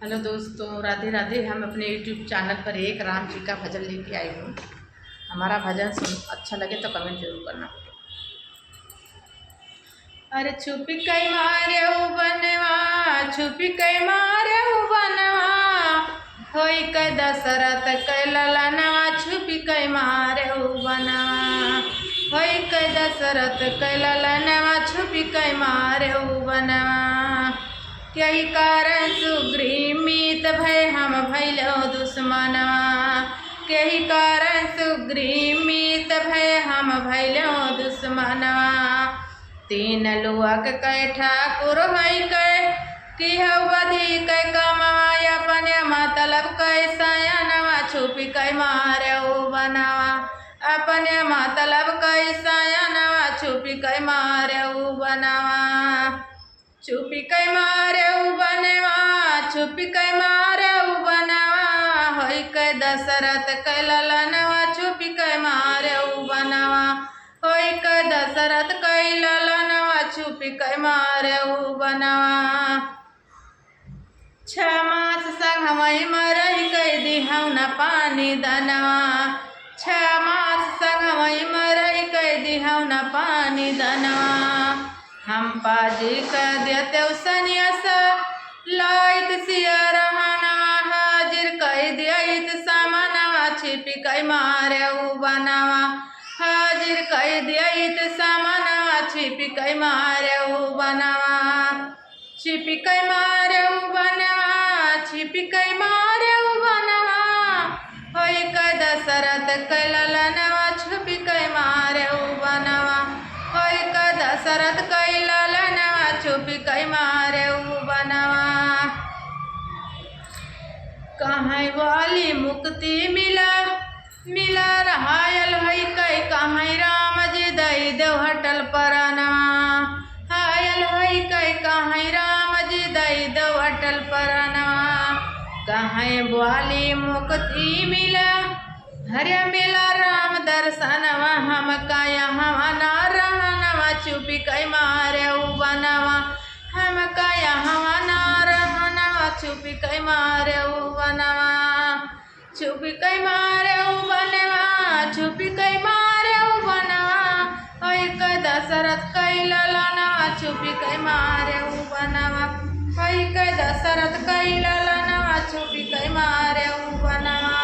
Hello दोस्तों, राधे राधे। हम अपने यूट्यूब चैनल पर एक राम जी का भजन लेके आई हूँ। हमारा भजन सुन अच्छा लगे तो कमेंट जरूर करना। अरे छुप कई मारे बनवा, छुप कई मारे बनवा, होई कै दशरथ कै ललनवा, छुप कई मारे बनवा, होई कै दशरथ कै ललनवा, छुप कई मारे बनवा। यही कारण सुग्रीमित भय हम भैलो दुश्मनवा, यही कारण सुग्रीमित भय हम भैलो दुश्मनवा। तीन लुअक कै ठाकुर हई कै कि बधी कै कमाया, अपन मतलब कै सयनवा, छुपी कै मारे बनवा, अपन मतलब कै सयनवा, छुपी कै मारे बनवा, छुपी कै मारे बनवा, छुपी कै मारे बनवा, होई कै दशरथ कै ललनवा, छुपी कै मारे बनवा, होई कै दशरथ कै ललनवा, छुपी कै मारे बनवा। छमास संगमई मरई कै दिहौ न पानी दनवा, छमास संगमई मरई कै दिहौ न पानी दनवा। हम पाजी क देते सनियस लाइत सिया रहनवा, हाजिर कई दियत सामनवा, छिपी कै मारे बनवा, हाजिर कई दियत सामनवा, छिपी कै मारे बनवा, छिपी कै मारे बनवा, छिपी कै मारे बनवा, होई कै दशरथ कै ललनवा, छुपी कै मारे बनवा, होई कै दशरथ कै ललनवा, छुपी कै मारे बनवा। कहीं वाली मुक्ति मिला मिला रहायल हई कै, कहीं राम जी दई देव हटल परनवा, हायल हई कै कहीं राम जी दई देव हटल परनवा। कहीं वाली मुक्ति मिला हरे मिला राम दर्शनवा, हम का यहाँ ना रहनवा, छुपी कै मारे बनवा, हम का यहाँ ना रहनवा, छुपी कै मारे बनवा, छुपी कै मारे बनवा, छुपी कै मारे बनवा, होई कै दशरथ कै ललनवा, छुपी कै मारे बनवा, होई कै दशरथ कै ललनवा, छुपी कै मारे बनवा।